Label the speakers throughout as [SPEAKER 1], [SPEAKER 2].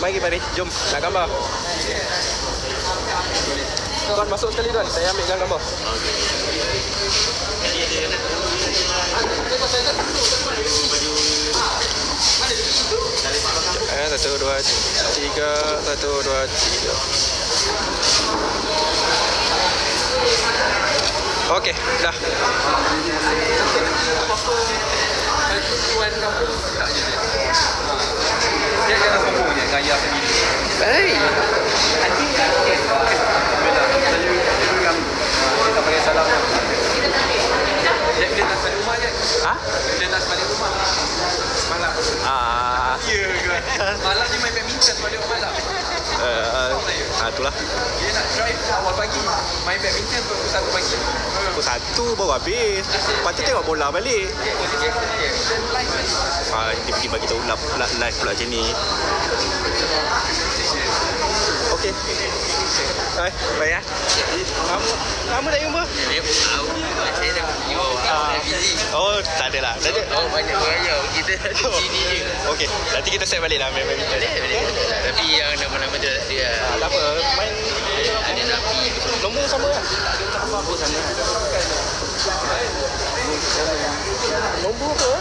[SPEAKER 1] Mari. Jom, nak gambar. Tuan masuk sekali tuan. Saya ambilkan gambar. Satu, dua, tiga. 1, 2, 3. Okey, dah.
[SPEAKER 2] Dia jangan sombong je gaya sendiri.
[SPEAKER 1] Baik.
[SPEAKER 2] Kita pakai salam. Dia nak balik rumah je.
[SPEAKER 1] Ha?
[SPEAKER 2] Dia nak balik rumah. Malam. Ya ke? Malam ni main badminton balik rumah malam.
[SPEAKER 1] Itulah.
[SPEAKER 2] Dia nak drive awal pagi. Main badminton pukul 1 pagi.
[SPEAKER 1] Pukul 1 baru habis. Lepas tu tengok bola balik. Dia pergi bagi tahu live pula macam ni. Okey. Baik ya. Kamu dah jumpa?
[SPEAKER 2] Saya dah busy.
[SPEAKER 1] Oh, tak adalah.
[SPEAKER 2] Oh, banyak raya. Kita sini je.
[SPEAKER 1] Okey, nanti kita set balik lah main badminton.
[SPEAKER 2] Boleh. Tapi yang nama-nama dia tak dia.
[SPEAKER 1] Tak apa, main
[SPEAKER 2] Ada napi.
[SPEAKER 1] nombor sama lah.
[SPEAKER 2] Nombor sama.
[SPEAKER 1] Nombor ke?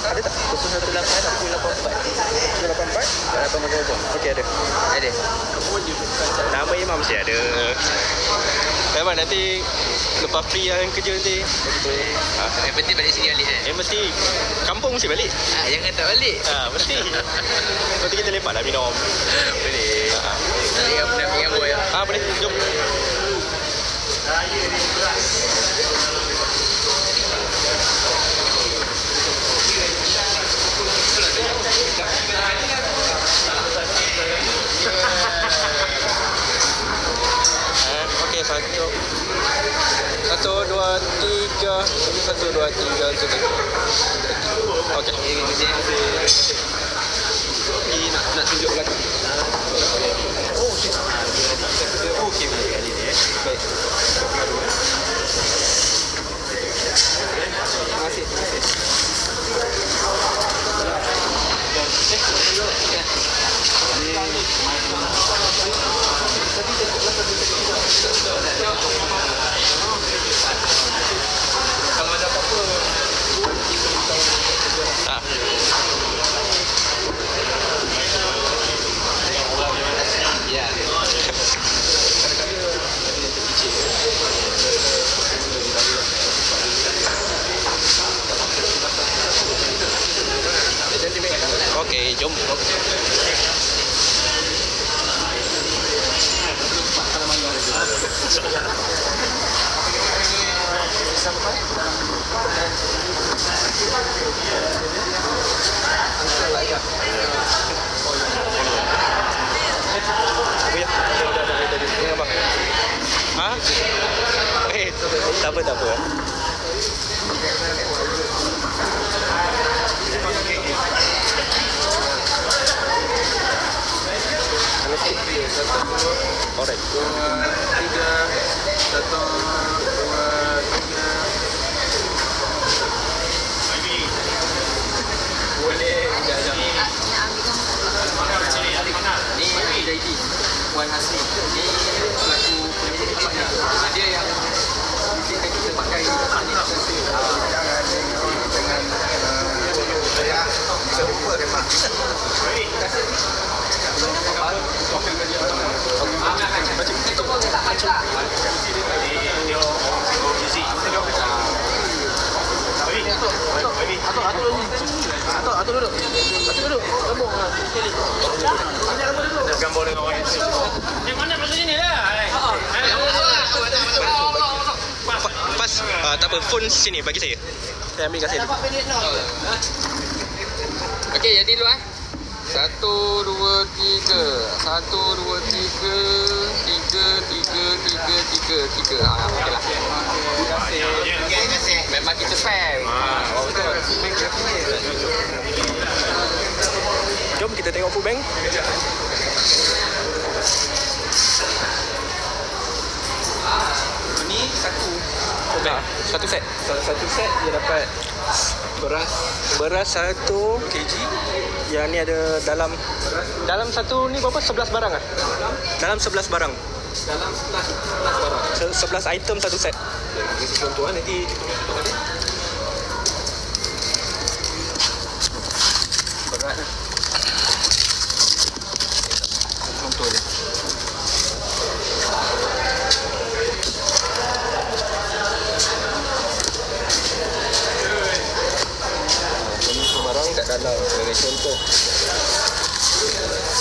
[SPEAKER 1] Ada tak? 018 84 84. Okey, ada. Nama Imam mesti ada. Memang nanti lepas free yang kerja nanti. Betul.
[SPEAKER 2] Yang penting balik sini balik kan?
[SPEAKER 1] Mesti kampung mesti balik.
[SPEAKER 2] Jangan tak balik.
[SPEAKER 1] Mesti. Lepas tu kita lepak lah minum.
[SPEAKER 2] Boleh. Nanti yang pernah minum boy lah.
[SPEAKER 1] Boleh. Jom. Okey, 1 2 3 1 2 3 Okey. Ini nak tunjuk belakang. Oh, okey. Okey kali ni. Baik. Terima kasih. Kalau ada apa-apa okey, jom. Tak apa. Alright. 2, 3, 1, 2, 3. Boleh. Ni Zaidi, Puan Hasri. Ni pelaku penyelidik tempatnya. Dia yang kita pakai ni. Dengan bisa lupa kan Mak. Atuk duduk. Sambung sekali. Gambar dengan orang itu. Yang mana masuk sini lah. Pas, tak apa, phone sini bagi saya. Saya ambil kat saya. Okey, jadi dulu 1, 2, 3. 1, 2, 3. 3. Okeylah. Terima kasih. Memang kita fan. Betul. Jom kita tengok full bank. Ini 1.
[SPEAKER 3] Satu set.
[SPEAKER 2] Satu set dia dapat
[SPEAKER 3] Beras 1
[SPEAKER 2] kg.
[SPEAKER 3] yang ni ada dalam satu ni berapa? 11 barang ah? Dalam 11 barang.
[SPEAKER 2] Dalam 11 barang.
[SPEAKER 3] 11 item satu set.
[SPEAKER 2] Bagi contoh nanti tutup balik. Berat lah. Contoh je.
[SPEAKER 3] Barang kat dalam sebagai contoh.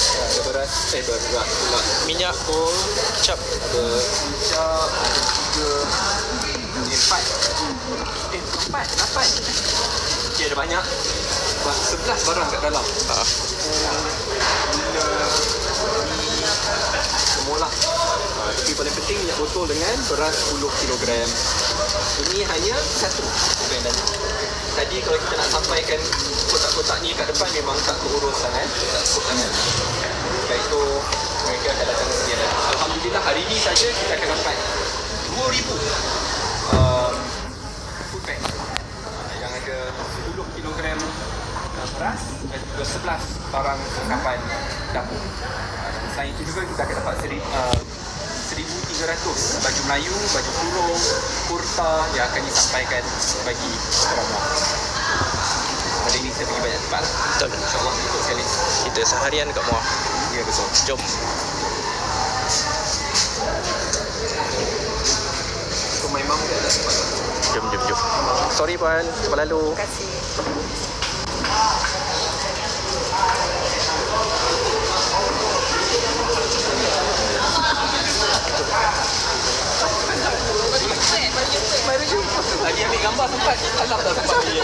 [SPEAKER 2] Ada beras pula.
[SPEAKER 3] Minyak pun kecap
[SPEAKER 2] Ada kicap, ada 4 8. Okey, ada banyak. 11 barang kat dalam. Semualah. Tapi paling penting minyak botol dengan beras 10 kg. Ini hanya satu brand tadi. Tadi kalau kita nak sampaikan kotak-kotak ni kat depan memang tak terurus sangat, tak cukup sangat. Sebab itu mereka akan datang sendiri. Alhamdulillah hari ini saja kita akan dapat 2,000 food bag yang ada 10 kg beras dan juga 11 barang perlengkapan dapur. Selain itu juga kita akan dapat 1,300 baju Melayu, baju kurung, kurta yang akan disampaikan bagi promo. Hari ini kita pergi banyak tempat lah.
[SPEAKER 3] Betul.
[SPEAKER 2] InsyaAllah untuk sekali.
[SPEAKER 3] Kita seharian kat Muar.
[SPEAKER 2] Ya betul.
[SPEAKER 3] Jom.
[SPEAKER 2] Rumah imam dia ada tempat.
[SPEAKER 3] Jom. Sorry Puan, cepat lalu.
[SPEAKER 4] Terima kasih.
[SPEAKER 2] Lagi ambil gambar sempat. Salah tak sempat dia.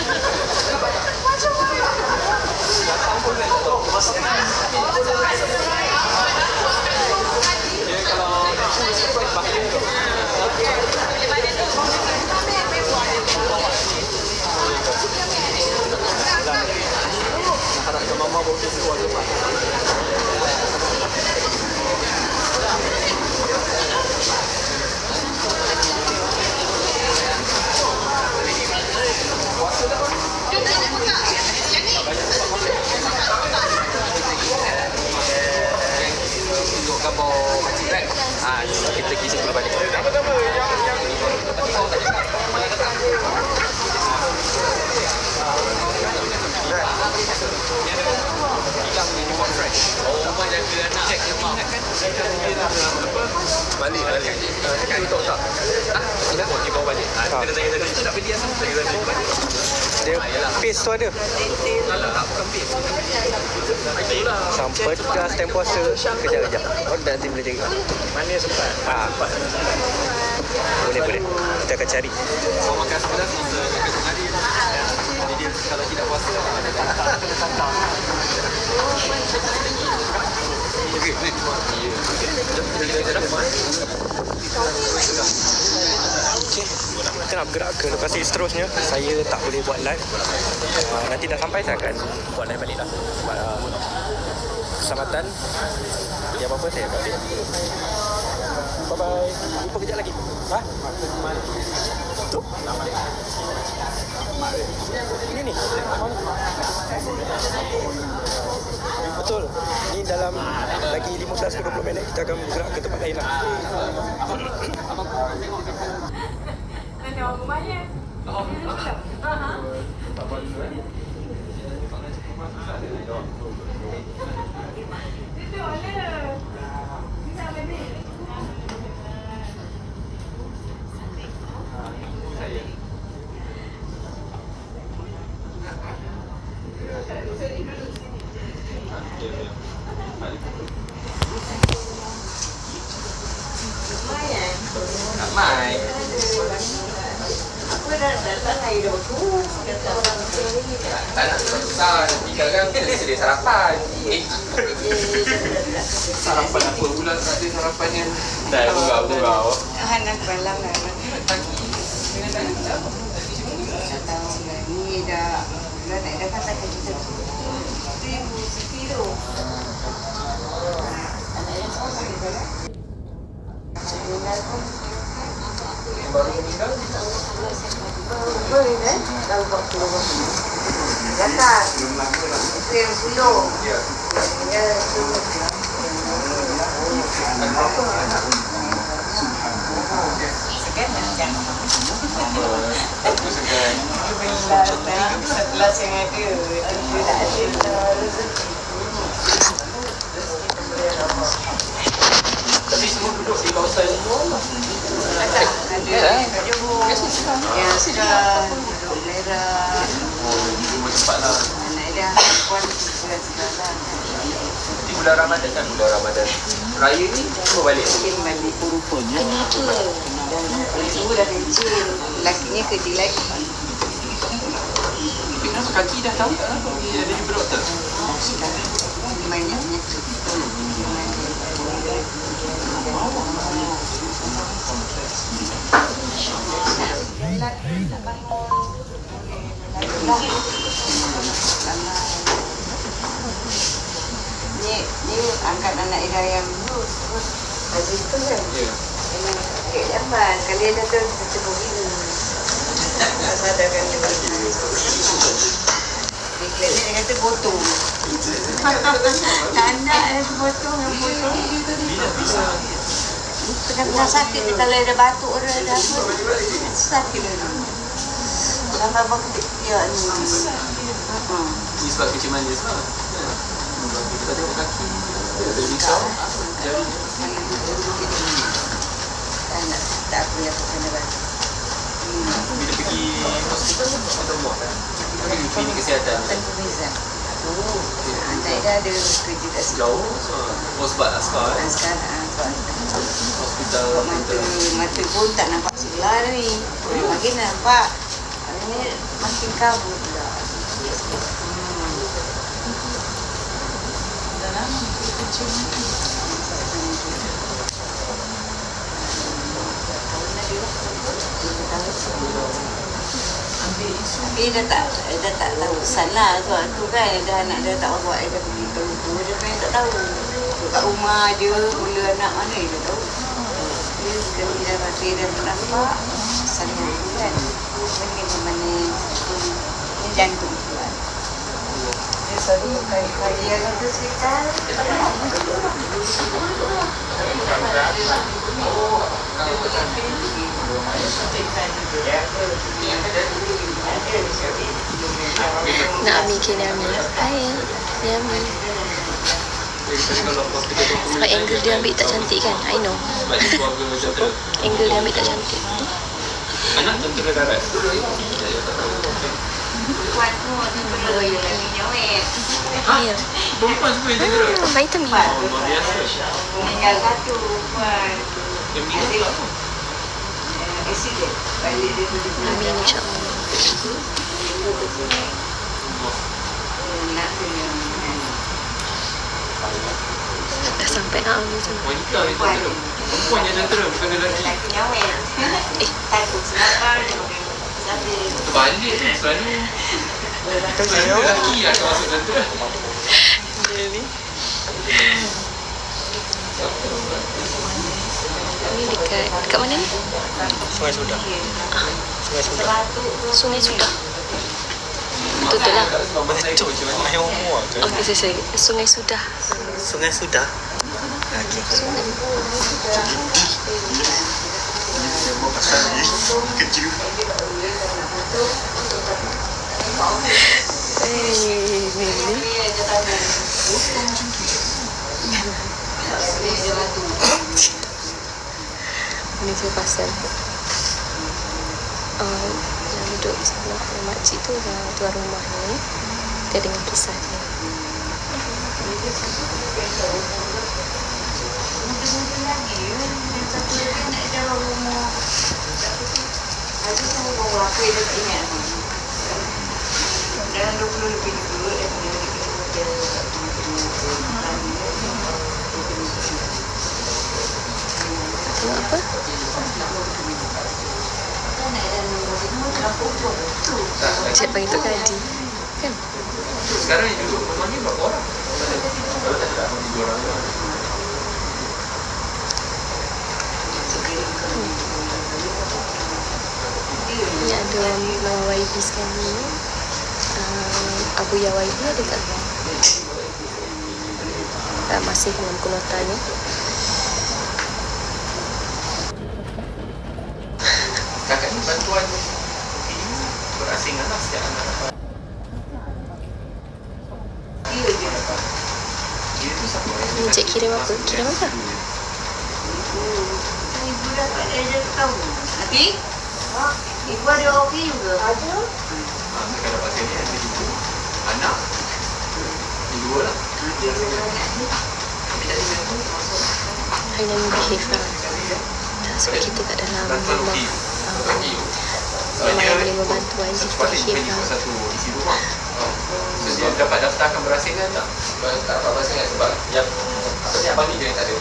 [SPEAKER 2] Dia kalau bahaya tu. Harapkan mama bawa dia keluar rumah. Untuk gambar makcik kan? Kita pergi situ balik. Apa-apa yang hilang ni buat fresh. Rumah jaga anak. Cek dia ingatkan. Balik. Kan untuk tak? Tidak mau dibawa balik. Kita tanya tadi. Kita nak beli asal kita tadi.
[SPEAKER 3] Dia paste tu ada.
[SPEAKER 2] Tak bukan paste. Itulah.
[SPEAKER 3] Sampai dah stem puasa. Kejap. Oh, nanti boleh jaga.
[SPEAKER 2] Mana sempat?
[SPEAKER 3] Boleh. Kita akan cari.
[SPEAKER 2] Kau makan sebelah masa dekat hari. Jadi dia kalau tidak puasa kena santau. Okey, ni.
[SPEAKER 3] Okey. Kita nak bergerak ke lokasi seterusnya. Saya tak boleh buat live. Nanti dah sampai saya akan buat live balik lah. Sebab keselamatan. Jadi apa-apa saya akan update. Bye-bye. Jumpa kejap lagi. Tu? Ini. Betul. Ni dalam lagi 15 ke 20 minit kita akan bergerak ke tempat lain lah.
[SPEAKER 4] Nanti orang rumahnya. Itu mana? Bisa beli.
[SPEAKER 2] Mai.
[SPEAKER 4] Aku dah datang hari 20. Kata orang sini.
[SPEAKER 2] Tak nak susah. Nanti kadang-kadang kita sedia sarapan. Sarapan apa pula tak ada sarapan yang dah gurau.
[SPEAKER 4] Anak balang lah. Ni dah naik dah kata kita 1,000 sekilo. Anaknya semua sakit badan. Baru meninggal. Tahu 40. Zakat. Itu yang 10. Ya, itu. Segan macam. Setelah yang ada, itu tak ada rezeki.
[SPEAKER 2] Tapi semua duduk di kawasan umum.
[SPEAKER 4] Tak ada. Yang sudah duduk merah.
[SPEAKER 2] Semua tempat lah.
[SPEAKER 4] Anak dia puan segala-segala.
[SPEAKER 2] Nanti bulan Ramadan kan, bulan Ramadan. Raya ni semua balik.
[SPEAKER 4] Mungkin balik rupanya. Kenapa? Ibu dah kecil. Lakinya kerja lagi.
[SPEAKER 2] Tapi kenapa kaki dah tahu tak lah kalau dia ada jumpa doktor?
[SPEAKER 4] Banyak penyakit. Ni angkat anak Ida yang dulu. Aziz tu kan?
[SPEAKER 2] Ya.
[SPEAKER 4] Kek jamban. Kali dia datang kita cebur gini. Tak sadarkan dia bagi. Di klinik dia kata potong. Tak nak dia potong. Tengah sakit dia kalau ada batuk dia ada apa. Sakit dia. Lama bakit dia ni.
[SPEAKER 2] Ni sebab kecil manis lah. Kita tengok kaki. Dia ada risau. Jari.
[SPEAKER 4] Tak boleh apa kena batuk.
[SPEAKER 2] Bila pergi hospital, atau buat kan? Pergi klinik kesihatan.
[SPEAKER 4] Tentu Rizal. Anak dia ada kerja kat situ.
[SPEAKER 2] Jauh. Oh sebab askar kan?
[SPEAKER 4] Sekarang
[SPEAKER 2] Hospital.
[SPEAKER 4] mata pun tak nampak sebelah ni. Makin nampak. Ini makin kabut pula. Tapi dia tak tahu pesan lah sebab tu kan dah anak dia tak buat dia pergi ke lumpur dia kan tak tahu kat rumah dia mula anak mana dia tahu dia kena dah rasa dia nampak pesan dia kan macam mana ni jantung tu kan dia selalu kali yang tu hospital
[SPEAKER 5] Nak Ami ke ni Ami? Hai, ni Ami. Sebab angle dia ambil tak cantik kan? I know.
[SPEAKER 2] Sebab dia keluarga tentera.
[SPEAKER 5] Angle dia ambil tak cantik.
[SPEAKER 2] Anak tentera darat.
[SPEAKER 4] Puan tu tentera yang lagi nyawet.
[SPEAKER 5] Ya.
[SPEAKER 2] Perempuan semua yang tentera.
[SPEAKER 5] Vitamin.
[SPEAKER 2] Oh, luar biasa.
[SPEAKER 4] Meninggal satu puan.
[SPEAKER 2] Yang meninggal tu apa?
[SPEAKER 4] Accident. Balik dia tu
[SPEAKER 5] Amin insyaAllah.
[SPEAKER 4] nak kena
[SPEAKER 5] Dah sampai nak Ami tu.
[SPEAKER 2] Wanita yang tentera. Perempuan yang tentera, bukan lelaki.
[SPEAKER 4] lelaki nyawet. Takut sebab sambil
[SPEAKER 2] Terbalik tu selalu. Selalu lelaki yang akan masuk tentera.
[SPEAKER 5] Ini dekat mana ni?
[SPEAKER 3] Sungai Sudah. Sungai Sudah.
[SPEAKER 5] Sungai Sudah. Betul lah.
[SPEAKER 3] Betul je. Main umur tu.
[SPEAKER 5] Okey, saya. Sungai Sudah.
[SPEAKER 3] Sungai Sudah. Okey. Pasal ni kecil.
[SPEAKER 5] Ini saya pasal yang duduk sebelah makcik tu tuan rumahnya ni. Dia dengan kisah dia.
[SPEAKER 4] dalam 20 lebih dulu dan
[SPEAKER 5] Tengok apa? Cik panggil Tok Kadi. Kan?
[SPEAKER 2] Sekarang yang duduk rumah ni berapa orang? Kalau tak ada 3 orang.
[SPEAKER 5] Ni ada ada Mama YB sekarang ni. Abu Ya YB ada kat luar. Masih dalam kunotannya.
[SPEAKER 2] Kakak ni bantuan berasingan lah setiap anak dapat. Dia tu siapa?
[SPEAKER 5] Cik kirim apa? Kirim apa?
[SPEAKER 4] Ibu dah tak ada ajar tahu. Nanti? Ibu ada okey juga. Ada.
[SPEAKER 2] Kakak dapat sini ada ibu, anak. Ini dua lah.
[SPEAKER 5] Hari ni behave lah. Sebab kita kat dalam rumah. Memang yang boleh membantu Aziz behave lah.
[SPEAKER 2] Satu isi rumah. So, dia dapat daftarkan berasingan tak? Tak dapat berasingan sebab yang apa ni abang ni dia yang tak ada.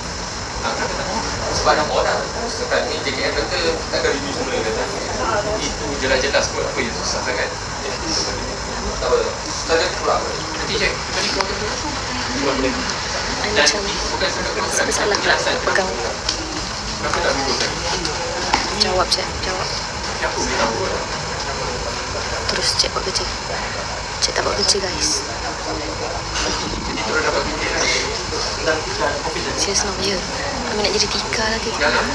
[SPEAKER 2] Sebab nama orang sekarang ni JKM kata tak ada review semula kata. Itu jelas-jelas kot apa yang susah sangat. Tak apa. Saya keluar. Nanti cek. Tadi keluar ke keluar boleh. Dan bukan sangat
[SPEAKER 5] Salah pula pegang.
[SPEAKER 2] kenapa tak gurus lagi?
[SPEAKER 5] Jawab Cik, jawab.
[SPEAKER 2] Siapa boleh tahu?
[SPEAKER 5] Terus Cik buat kerja. Cik tak buat kerja guys.
[SPEAKER 2] Jadi terus dapat fikir kan?
[SPEAKER 5] Serius no, ya. Kami nak jadi Tika lagi.
[SPEAKER 2] Jalan.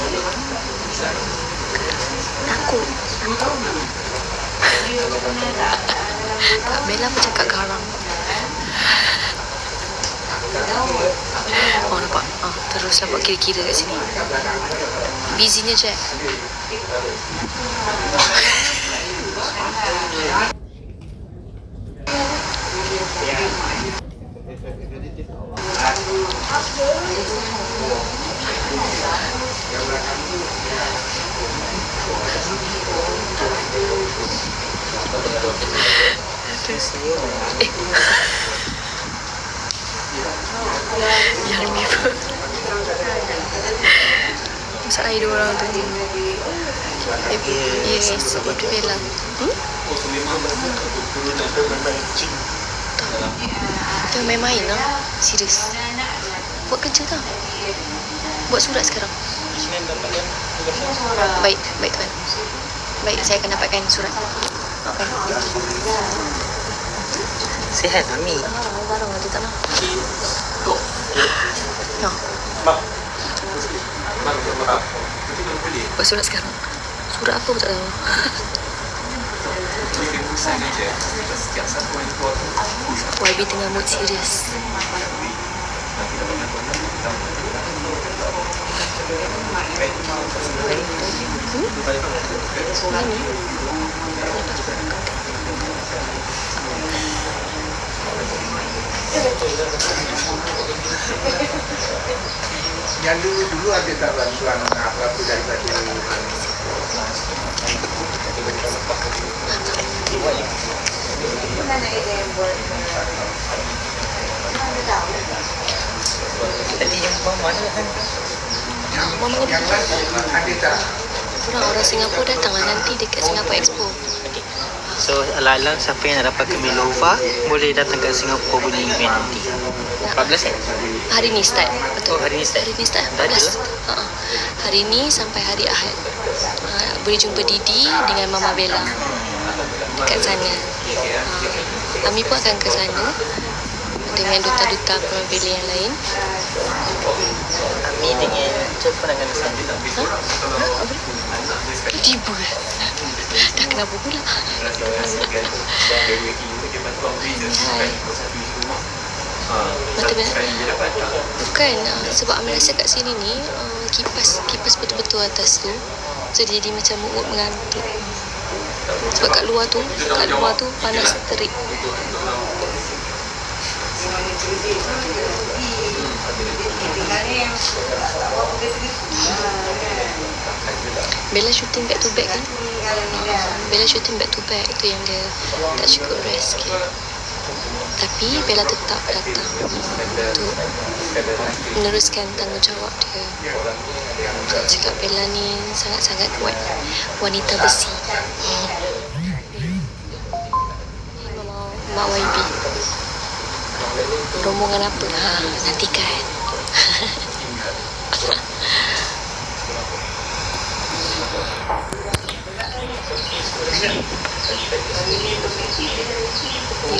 [SPEAKER 5] Takut. Tak, Bella pun cakap garang. Oh nampak. Terus buat kira-kira kat sini. Busynya Jack. Terus yang ni pun masak air dua orang tu. Yes, sebab tu Bella. Dia main-main lah. Serius. Buat kerja tau. Buat surat sekarang. Baik tuan. Baik, saya akan dapatkan surat. Okay.
[SPEAKER 3] Sihat Mami.
[SPEAKER 5] Barang lah dia tak nak. Ya. Buat surat sekarang. Surat apa pun tak tahu. YB tengah mood serius.
[SPEAKER 6] Yang dulu ada tak bantuan apa-apa daripada
[SPEAKER 4] Mana ada yang buat? Mana tahu?
[SPEAKER 3] Tadi jumpa mana kan?
[SPEAKER 6] yang lain ada tak?
[SPEAKER 5] Orang Singapura datanglah nanti dekat Singapore Expo.
[SPEAKER 3] Okay. So ala-ala siapa yang nak dapatkan Milova boleh datang ke Singapura punya event nanti. 14 kan?
[SPEAKER 5] Hari ni start. Betul.
[SPEAKER 3] Oh, hari ni start.
[SPEAKER 5] Hari ni start.
[SPEAKER 3] Dah ada
[SPEAKER 5] 14. Hari ni sampai hari Ahad. Boleh jumpa Didi dengan Mama Bella dekat sana. Ami pun akan ke sana dengan duta-duta Bella yang lain.
[SPEAKER 3] Ami dengan Cik pun akan kesana.
[SPEAKER 5] Tiba. Dah kenapa pula? Hai. Mata Bella? Bukan. Sebab Ami rasa kat sini ni kipas betul-betul atas tu. So dia jadi macam mood mengantuk. Sebab kat luar tu panas terik. Bella shooting back to back kan? Bella shooting back to back tu yang dia tak cukup rest sikit. Tapi Bella tetap datang untuk meneruskan tanggungjawab dia. Saya cakap Bella ni sangat-sangat kuat, wanita besi. Mak YB. Rombongan apa? Nantikan.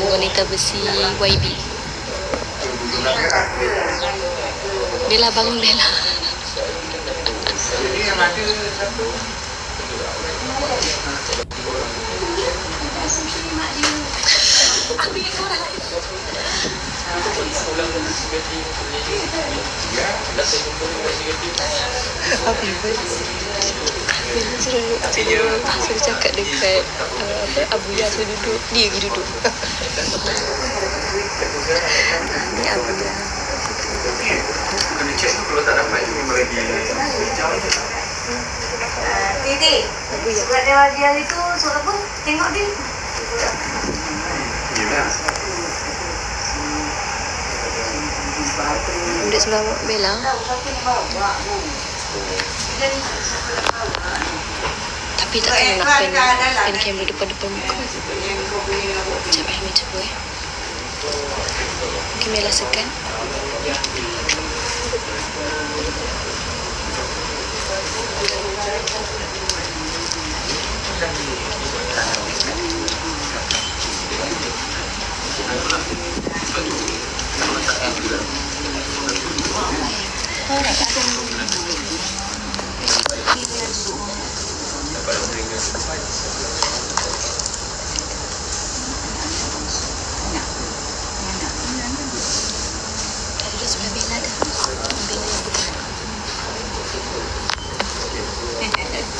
[SPEAKER 5] wanita besi YB. Bella, bangun Bella.
[SPEAKER 6] Jadi yang ada satu
[SPEAKER 5] Suruh cakap dekat Abu Ya suruh duduk. Dia pergi duduk. Ni Abu Ya.
[SPEAKER 6] kena check tu kalau tak dapat tu memang lagi jauh je.
[SPEAKER 4] Titik. Surat dia itu surat apa? Tengok dia.
[SPEAKER 6] Yelah.
[SPEAKER 5] Duduk sebelah Bella. Tapi tak tahu nak pen kamera depan muka. Sekejap Ahmed cuba Mungkin Bella sekan. Tadi dia sebelah Bella dah. Bella yang bukan.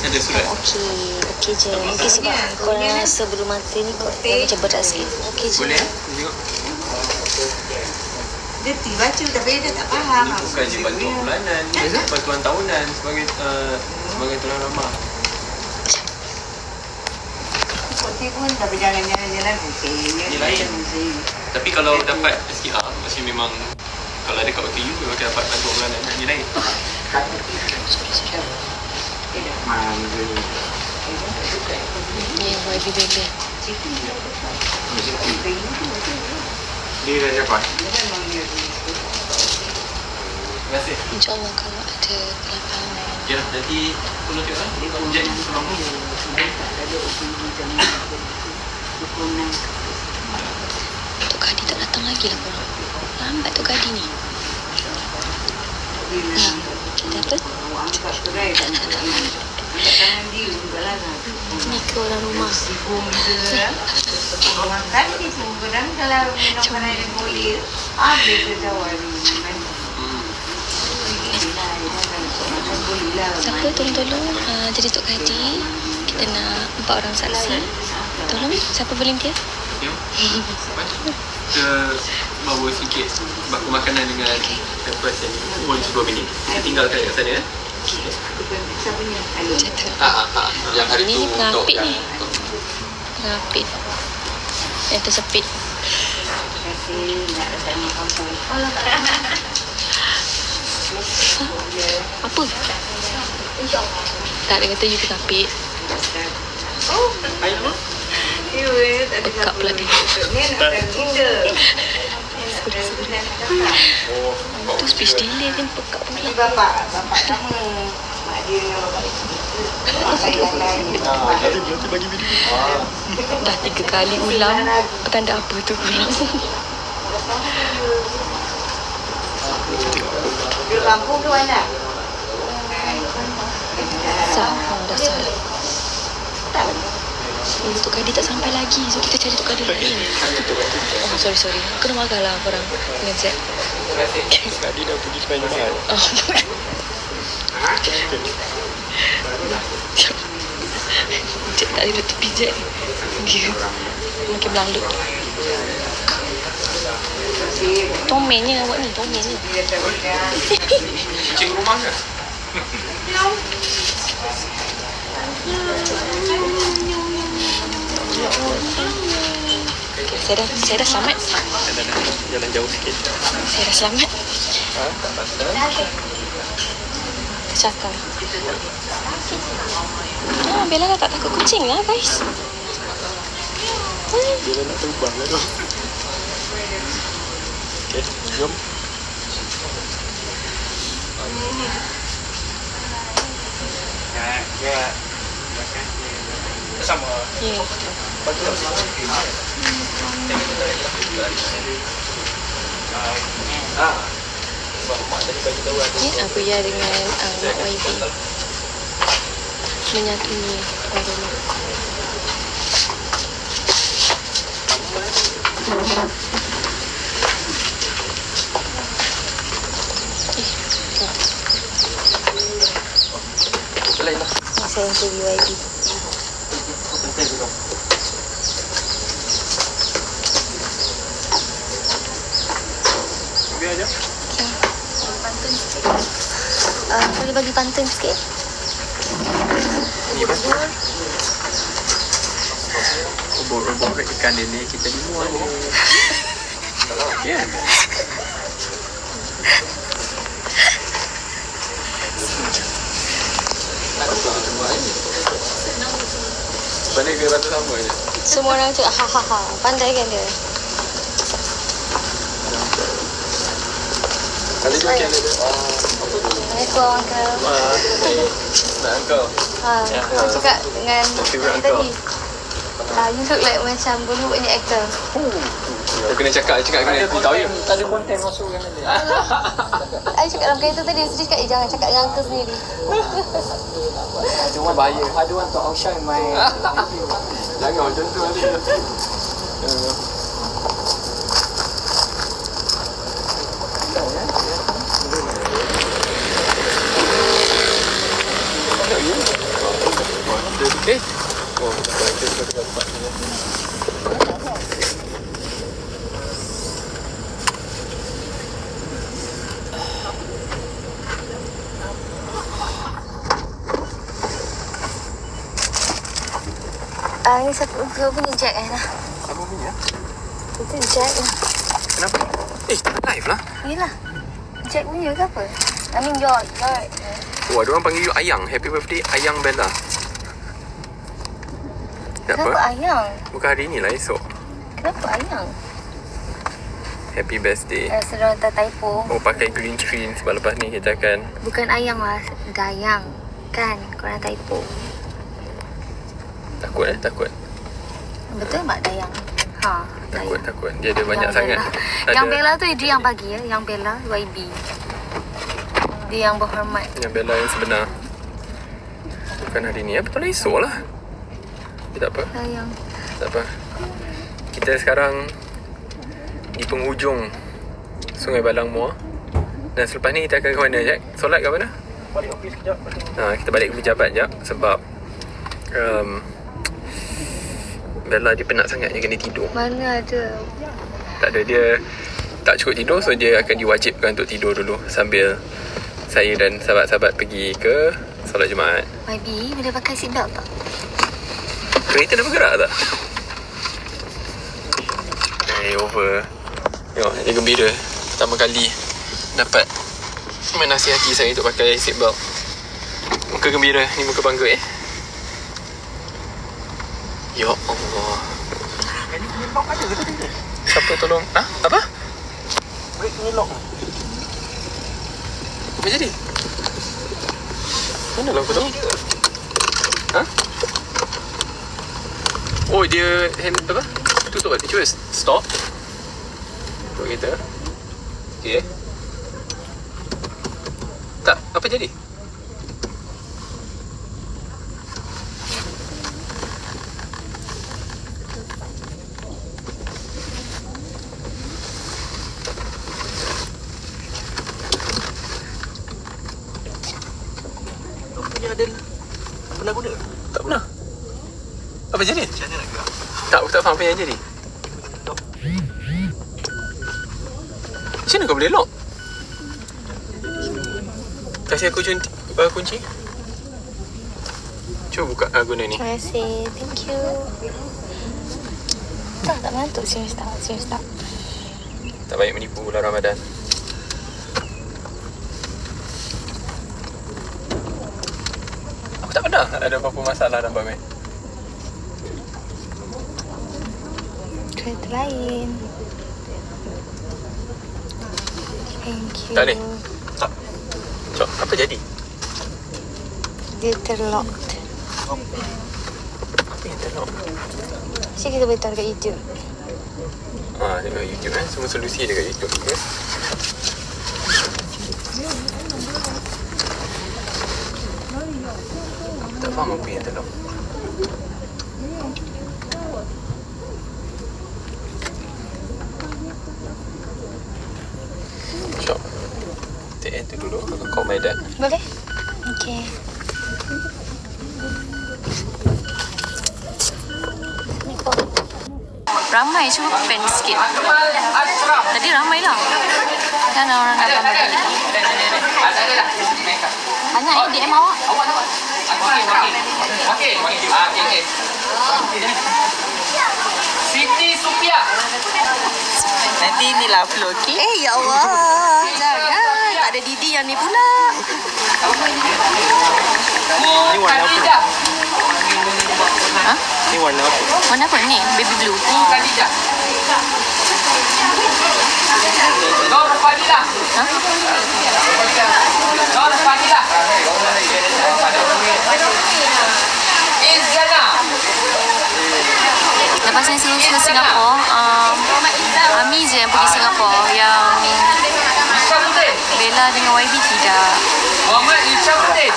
[SPEAKER 2] Ada surat.
[SPEAKER 5] Okey je. Mungkin sebab korang rasa belum mati ni kau macam berat sikit. Okey je.
[SPEAKER 2] Boleh? Tengok.
[SPEAKER 4] Dia baca tapi dia tak faham.
[SPEAKER 2] Bukan je bantuan bulanan, bantuan tahunan sebagai tuan ramah.
[SPEAKER 4] Putih pun dah berjalan-jalan putih.
[SPEAKER 2] Dia lain. Tapi kalau dapat SKR, maksudnya memang kalau ada kat OTU memang akan dapat bantuan bulanan. Dia lain.
[SPEAKER 5] Ni YB Bella.
[SPEAKER 6] Dia dah dapat.
[SPEAKER 2] Terima kasih.
[SPEAKER 5] InsyaAllah kalau ada kelapangan.
[SPEAKER 2] Ya, nanti perlu tengok lah. Hujan ni sebab ni.
[SPEAKER 5] Tok Kadi tak datang lagi lah korang. Lambat Tok Kadi ni. Ada apa? Ni ke orang rumah.
[SPEAKER 4] Makan di kadang kalau minum panas yang boleh habis ke jawab
[SPEAKER 5] Siapa tolong-tolong jadi Tok Kadi. Kita nak 4 orang saksi. Tolong siapa volunteer?
[SPEAKER 2] Ya. Kita bawa sikit baku makanan dengan lepas yang ni. 2 minit. Kita tinggalkan kat sana. Yang hari
[SPEAKER 5] Ini
[SPEAKER 2] tu
[SPEAKER 5] pengapit ni. Pengapit. Yang tersepit. Apa? Tak, dia kata you pengapit. Pekak pula dia. Tu speech delay kan pekak pula.
[SPEAKER 4] Bapak sama mak dia dengan bapak
[SPEAKER 5] Dah 3 kali ulang. Tanda apa tu ulang?
[SPEAKER 4] Duduk kampung ke mana?
[SPEAKER 5] Sah, dah sah dah. Tok Kadi tak sampai lagi. So kita cari Tok Kadi lain. Oh sorry. Kena marah lah korang dengan Z.
[SPEAKER 3] Tadi dah pergi sepanjang mahal.
[SPEAKER 5] Oh. Cik tak duduk tepi Jack. Dia makin berlalu. Tomennya awak ni, tomennya.
[SPEAKER 2] kucing rumah ke?
[SPEAKER 5] Okay, saya dah selamat.
[SPEAKER 3] Jalan jauh sikit.
[SPEAKER 5] Saya dah selamat.
[SPEAKER 3] Tak pasal.
[SPEAKER 5] Cakap. Bella dah tak takut kucing lah guys.
[SPEAKER 3] Bella nak terbang lah tu. Okay, jom.
[SPEAKER 6] Ya.
[SPEAKER 3] Sama.
[SPEAKER 5] Ya. Ni apa ya dengan Mak YB menyatuni aroma. Saya interview YB.
[SPEAKER 3] Biar aja.
[SPEAKER 5] Pantun sikit. Boleh bagi pantun sikit?
[SPEAKER 2] Ubur-ubur ikan lele kita di luar ni. Ya. Mana ke rata sama je?
[SPEAKER 5] Semua orang cakap ha. Pandai kan dia?
[SPEAKER 2] Kali tu ikan lele.
[SPEAKER 5] Assalamualaikum Uncle.
[SPEAKER 2] Nak kau.
[SPEAKER 5] Aku cakap dengan
[SPEAKER 2] Favorite
[SPEAKER 5] tadi. You look like macam Bollywood punya actor.
[SPEAKER 2] Kau kena cakap kena tahu ya.
[SPEAKER 3] Tak ada konten masuk kan dia.
[SPEAKER 5] I cakap dalam kereta tadi, Sri cakap, jangan cakap dengan Uncle sendiri.
[SPEAKER 2] Bahaya.
[SPEAKER 3] I don't want to outshine my
[SPEAKER 2] Jangan macam tu nanti.
[SPEAKER 5] Ni siapa punya jack kan?
[SPEAKER 2] Apa punya?
[SPEAKER 5] Itu jack lah.
[SPEAKER 2] Kenapa? Live lah.
[SPEAKER 5] Yelah. Jack punya ke apa? I mean your
[SPEAKER 2] Wah, diorang panggil you Ayang. Happy birthday Ayang Bella.
[SPEAKER 5] Kenapa Ayang?
[SPEAKER 2] Bukan hari ni lah, esok.
[SPEAKER 5] Kenapa Ayang?
[SPEAKER 2] Happy birthday.
[SPEAKER 5] Sedang tak typo.
[SPEAKER 2] Oh, pakai green screen sebab lepas ni kita akan...
[SPEAKER 5] Bukan Ayang lah, Dayang. Kan? Korang typo.
[SPEAKER 2] Takut.
[SPEAKER 5] Betul Mak Dayang? Ha, Dayang.
[SPEAKER 2] Takut. Dia ada banyak
[SPEAKER 5] Yang
[SPEAKER 2] sangat.
[SPEAKER 5] Bella. Yang Bella tu dia yang bagi ya. Yang Bella, YB. Dia yang berhormat.
[SPEAKER 2] Yang Bella yang sebenar. Bukan hari ni. Betul lah, esok lah. Tak apa.
[SPEAKER 5] Dayang.
[SPEAKER 2] Tak apa. Kita sekarang di penghujung Sungai Balang Muar. Dan selepas ni kita akan ke mana, Jack? Solat ke mana?
[SPEAKER 3] balik office kejap.
[SPEAKER 2] Kita balik ke pejabat sekejap. Sebab Bella dia penat sangat. Dia kena tidur.
[SPEAKER 5] Mana ada?
[SPEAKER 2] Tak ada, dia tak cukup tidur. So dia akan diwajibkan untuk tidur dulu sambil saya dan sahabat-sahabat pergi ke solat Jumaat.
[SPEAKER 5] YB boleh pakai seatbelt tak?
[SPEAKER 2] Kereta dah bergerak tak? Over. Tengok, dia gembira. Pertama kali dapat menasihati saya untuk pakai seatbelt. Muka gembira. Ni muka bangga Ya Allah.
[SPEAKER 3] Ini punya lock ada ke tadi?
[SPEAKER 2] Siapa tolong? Apa?
[SPEAKER 3] Brake punya lock.
[SPEAKER 2] Apa jadi? Mana lock tu? Oh, dia apa? Tutup balik. Cuba stop. Tutup kereta. Okay. Tak, apa jadi?
[SPEAKER 3] Pernah guna?
[SPEAKER 2] Tak pernah. Apa jadi?
[SPEAKER 3] Macam mana nak gerak?
[SPEAKER 2] Tak, aku tak faham apa yang jadi. Macam mana kau boleh lock? Kasih aku kunci. Cuba buka guna ni.
[SPEAKER 5] Terima kasih. Thank you. Tak mengantuk. Serius tak.
[SPEAKER 2] Tak baik menipu bulan Ramadan. Aku tak pernah ada apa-apa masalah nampak ni.
[SPEAKER 5] Kereta lain. Thank you.
[SPEAKER 2] Tak boleh? Tak. Cok, apa jadi?
[SPEAKER 5] Dia terlocked.
[SPEAKER 2] Apa yang tengok?
[SPEAKER 5] Mesti kita boleh tahu dekat YouTube.
[SPEAKER 2] Tengok YouTube semua solusi dekat YouTube ke? Aku tak faham apa yang tengok. Syok. Kita end tu dulu. Aku call my dad.
[SPEAKER 5] Boleh? Okay. Ramai, cuba pen sikit. Tadi ramai lah. Kan orang nak gambar balik. Banyak DM awak.
[SPEAKER 1] Okey. Siti Supia.
[SPEAKER 4] Nanti inilah upload, okey?
[SPEAKER 5] Ya Allah. Jangan. Tak ada Didi yang ni pula.
[SPEAKER 2] Ni warna apa?
[SPEAKER 5] Ha?
[SPEAKER 2] Ni warna apa?
[SPEAKER 5] Warna apa ni? Baby blue.
[SPEAKER 1] Khadijah. Nur Fadilah.
[SPEAKER 5] Ha?
[SPEAKER 1] Nur Fadilah. Izana.
[SPEAKER 5] Lepas ni seluruh ke Singapura, Ami je yang pergi Singapura. Yang
[SPEAKER 1] Isyamuddin.
[SPEAKER 5] Bella dengan YB tidak.
[SPEAKER 1] Muhammad Isyamuddin.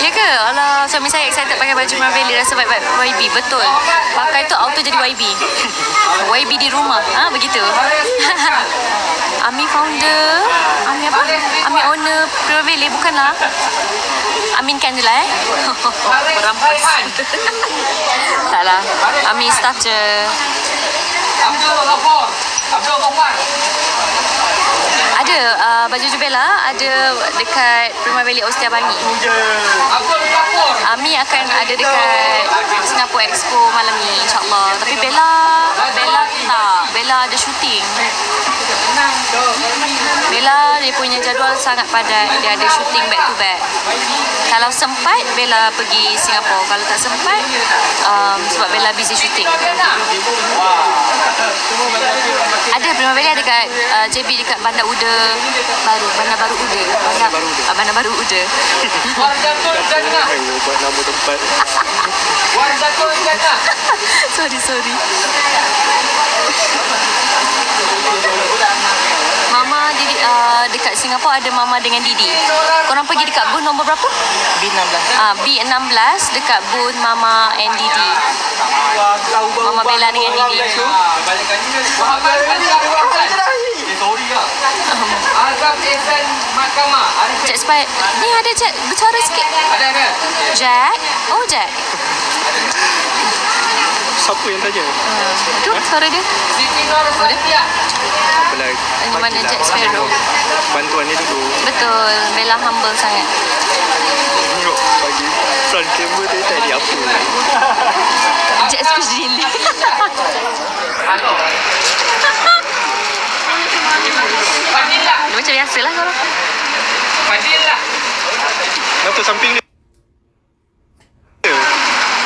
[SPEAKER 5] Ya ke? Alah, suami saya excited pakai baju Marvelli rasa vibe YB. Betul. Pakai tu auto jadi YB. YB di rumah. Begitu. Ami founder. Ami apa? Ami owner Marvelli bukanlah. Aminkan je lah Merampas. Taklah. Ami staff je.
[SPEAKER 1] Abdul Ghafar. Abdul Ghafar.
[SPEAKER 5] Ada baju Bella ada dekat Prima Valley Ostia Bangi.
[SPEAKER 1] Abdul Ghafar.
[SPEAKER 5] Ami akan ada dekat Singapore Expo malam ni insyaAllah. Tapi Bella tak. Bella ada syuting. Bella dia punya jadual sangat padat. Dia ada syuting back to back. Kalau sempat Bella pergi Singapore. Kalau tak sempat sebab Bella busy syuting. Ada Prima Valley ada dekat JB dekat Bandar Uda Baru. Bandar Baru Uda. Bandar Baru Uda.
[SPEAKER 1] Wardatul Jannah.
[SPEAKER 2] Ubah nama tempat.
[SPEAKER 1] Wardatul Jannah.
[SPEAKER 5] Sorry. Mama dekat Singapura ada Mama dengan Didi. Korang pergi dekat booth nombor berapa? B16 dekat booth Mama and Didi. Mama Bella dengan Didi.
[SPEAKER 1] Muhammad Azam Ehsan Mahkamah.
[SPEAKER 5] Cik Spy, ni ada Cik bersuara sikit.
[SPEAKER 1] Ada.
[SPEAKER 5] Jack? Oh Jack.
[SPEAKER 2] Siapa yang tanya?
[SPEAKER 5] Itu suara dia.
[SPEAKER 1] Siti Nur Fatia.
[SPEAKER 2] Apalah.
[SPEAKER 5] Di mana Jack Sparrow.
[SPEAKER 2] Bantuan ni dulu.
[SPEAKER 5] Betul, Bella humble sangat.
[SPEAKER 2] Tengok bagi front camera dia tadi apa.
[SPEAKER 5] Jack Squidly.
[SPEAKER 1] Fadilah.
[SPEAKER 5] Dia macam biasa lah korang.
[SPEAKER 1] Fadilah.
[SPEAKER 2] Kenapa samping dia?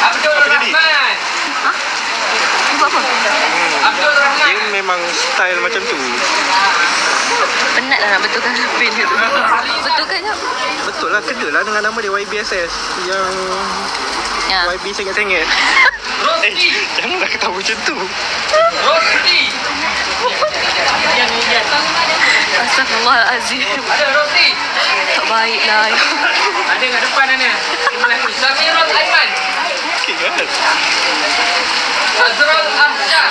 [SPEAKER 1] Abdul
[SPEAKER 2] Apa jadi?
[SPEAKER 1] Rahman.
[SPEAKER 5] Dia buat apa?
[SPEAKER 1] Abdul Rahman.
[SPEAKER 2] Dia memang style macam tu.
[SPEAKER 5] Penat lah nak betulkan pin dia tu. Betulkan je.
[SPEAKER 2] Betul lah, kenalah dengan nama dia YBSS. Yang
[SPEAKER 5] Ya.
[SPEAKER 2] YB sengit-sengit.
[SPEAKER 1] Rosti.
[SPEAKER 2] Janganlah ketawa macam tu.
[SPEAKER 1] Rosti.
[SPEAKER 5] Astagfirullahalazim.
[SPEAKER 1] Ada Rosti.
[SPEAKER 5] Tak baik lah.
[SPEAKER 1] Ada kat depan Ana. Samirul Aiman.
[SPEAKER 2] Okey kan?
[SPEAKER 1] Azrul Ahsyah.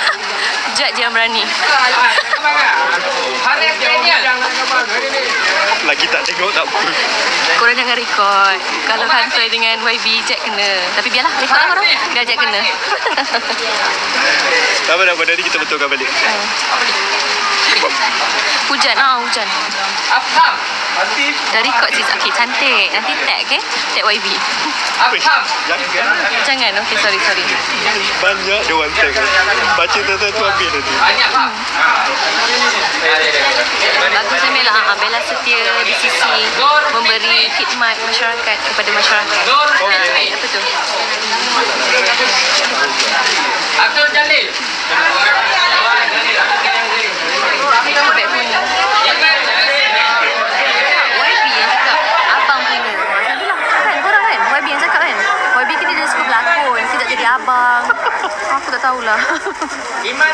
[SPEAKER 5] Jack je yang berani.
[SPEAKER 1] Harif Daniel.
[SPEAKER 2] Lagi tak tengok tak apa.
[SPEAKER 5] Korang jangan rekod. Kalau hantai dengan YB, Jack kena. Tapi biarlah, rekod lah korang. Biar Jack kena.
[SPEAKER 2] Tak apa, nanti kita betulkan balik.
[SPEAKER 5] Hujan, hujan.
[SPEAKER 1] Afham.
[SPEAKER 5] Dah record sis. Okay, cantik. Nanti tag, okay? Tag YB.
[SPEAKER 1] Afham.
[SPEAKER 5] Jangan, okay, sorry.
[SPEAKER 2] Banyak dia orang tag. Baca tu habis nanti.
[SPEAKER 1] Banyak faham.
[SPEAKER 5] Bagusnya Bella. Bella setia di sisi memberi khidmat masyarakat kepada masyarakat. Apa tu?
[SPEAKER 1] Abdul Jalil.
[SPEAKER 5] Tobek punya. YB yang cakap abang punya. Kan korang kan? YB yang cakap kan? tak tahulah.
[SPEAKER 1] Iman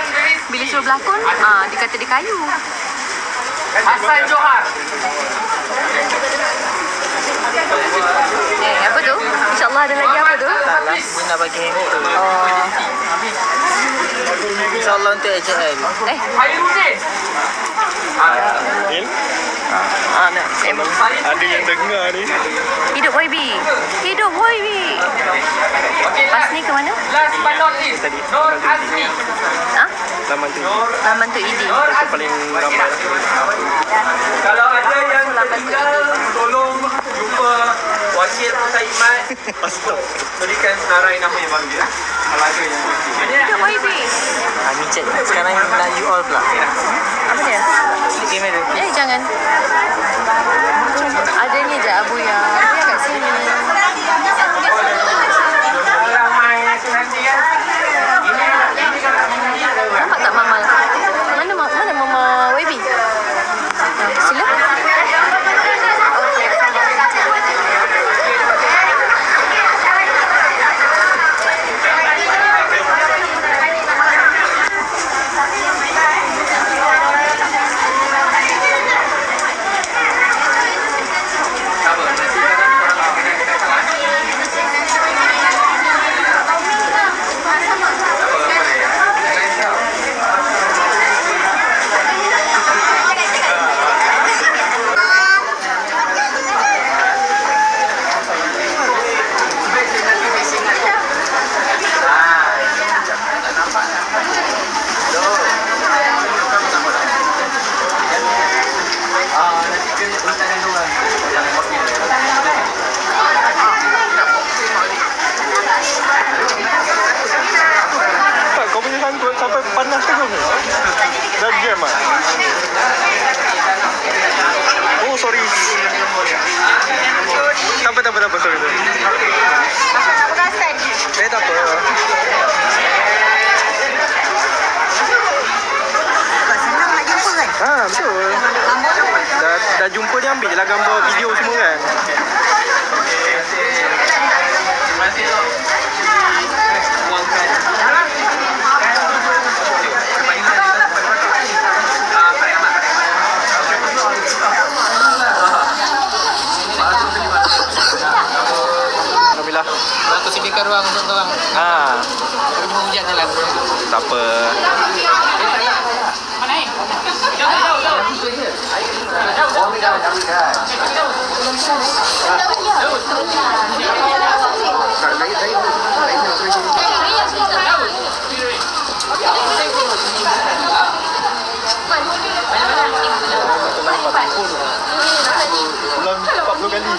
[SPEAKER 5] Bila suruh berlakon, dia kata dia kayu.
[SPEAKER 1] Hasan Johar.
[SPEAKER 5] Apa tu? InsyaAllah ada lagi apa tu?
[SPEAKER 3] Tak lah, dia nak bagi handphone. InsyaAllah untuk AJL.
[SPEAKER 1] Hairudin.
[SPEAKER 3] Nak ada yang dengar ni.
[SPEAKER 5] Hidup YB. Hidup YB. Pas ni ke mana?
[SPEAKER 1] Last but not least, Nur Azmi.
[SPEAKER 3] Laman tu.
[SPEAKER 5] Laman tu ID.
[SPEAKER 3] Itu paling ramai.
[SPEAKER 2] Kalau ada yang tertinggal, tolong jumpa wakil Saiman. Berikan senarai nama yang baru ya. Kalau ada yang
[SPEAKER 5] Hidup YB.
[SPEAKER 3] Ni chat sekarang nak you all pula.
[SPEAKER 5] Apa dia?
[SPEAKER 3] Game dia.
[SPEAKER 5] Jangan. Ada ni je Abu ya. Dia kat sini. Nampak tak Mama? Mana Mama YB? Sila.
[SPEAKER 3] Kau punya sangkut sampai panas terus ni. Dah jam ah. Oh sorry. Tak apa sorry. Tak apa.
[SPEAKER 4] Senang nak jumpa kan?
[SPEAKER 3] Betul. Dah jumpa dia, ambil je lah gambar video semua kan. Alhamdulillah.
[SPEAKER 1] Aku sediakan ruang untuk korang. Rumah hujan jalan.
[SPEAKER 3] Tak apa. Ulang 40 kali.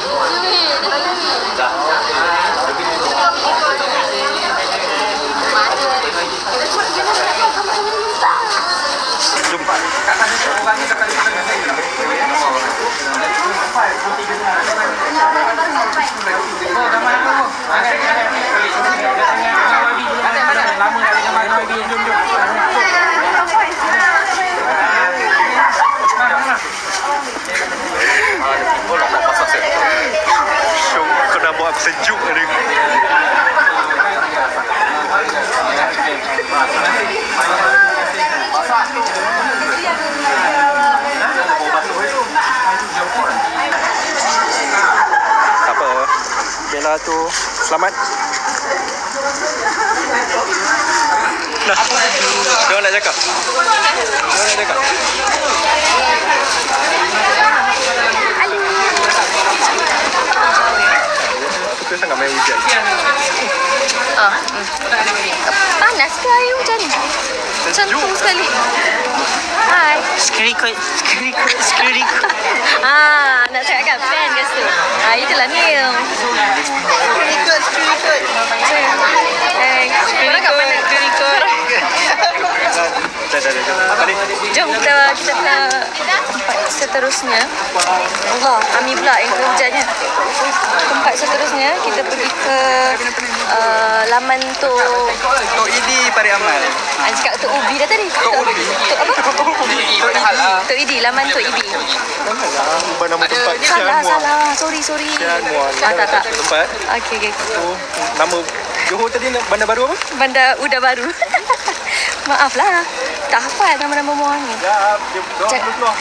[SPEAKER 3] Jumpa. Kau dah buat aku sejuk tadi. Tak apa. Bella tu selamat. Nah, dia nak cakap. Suka sangat main hujan.
[SPEAKER 5] Panas ke air hujan ni? Centung sekali. Hai.
[SPEAKER 3] Skrikut.
[SPEAKER 5] Nak cakap fan ke tu? Itulah Neil. Skrikut. Korang kat mana? Skrikut. Jom kita tempat seterusnya. Allah, Ami pula yang hujannya. Tempat seterusnya kita pergi ke laman Tok
[SPEAKER 3] Idi Pariwisata.
[SPEAKER 1] Farid Amal.
[SPEAKER 5] Cakap Tok Ubi dah tadi. Tok apa? Tok Idi, laman Tok Idi.
[SPEAKER 3] Ubah nama tempat.
[SPEAKER 5] Salah. Sorry. Tak.
[SPEAKER 3] Tempat.
[SPEAKER 5] Okey.
[SPEAKER 3] Nama Johor tadi bandar baru apa?
[SPEAKER 5] Bandar Uda Baru. Maaf lah. Tak hafal nama-nama muar ni.
[SPEAKER 3] Ya, dia belum keluar.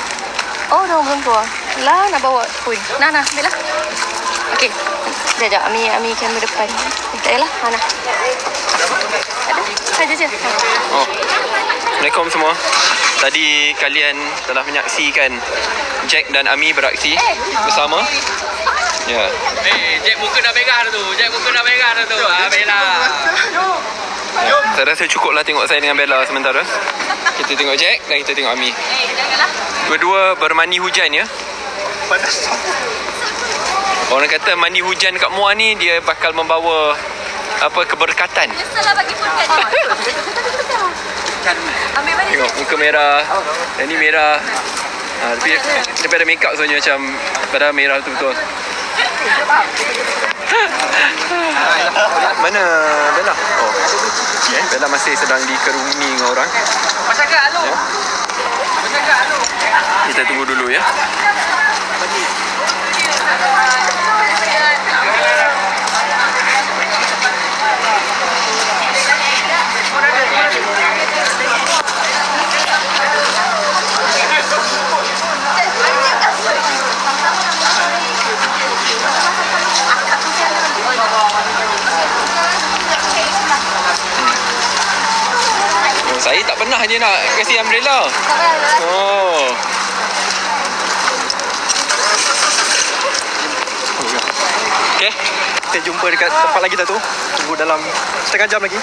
[SPEAKER 5] Oh, dah belum keluar. Lah, nak bawa pun. Nah, ambil lah. Okey. Sekejap, Ami kamera depan. Tak payahlah, Hana. Ada je.
[SPEAKER 2] Oh. Assalamualaikum semua. Tadi kalian telah menyaksikan Jack dan Ami beraksi bersama. Ya.
[SPEAKER 1] Jack muka dah merah dah tu. Bella.
[SPEAKER 2] Saya rasa cukuplah tengok saya dengan Bella sementara. Kita tengok Jack dan kita tengok Ami. Dua-dua bermandi hujan ya. Orang kata mandi hujan kat Muar ni dia bakal membawa keberkatan.
[SPEAKER 5] Salah bagi pun kan. Ambil balik.
[SPEAKER 2] Tengok muka merah. Yang ni merah. Tapi daripada make up sebenarnya macam padahal merah betul-betul. Mana Bella? Oh. Bella masih sedang dikerumuni dengan orang. Ya. Kita tunggu dulu ya. Saya tak pernah je nak kasi umbrella. Oh. Okay.
[SPEAKER 3] Kita jumpa dekat tempat lagi dah tu. Tunggu dalam setengah jam lagi.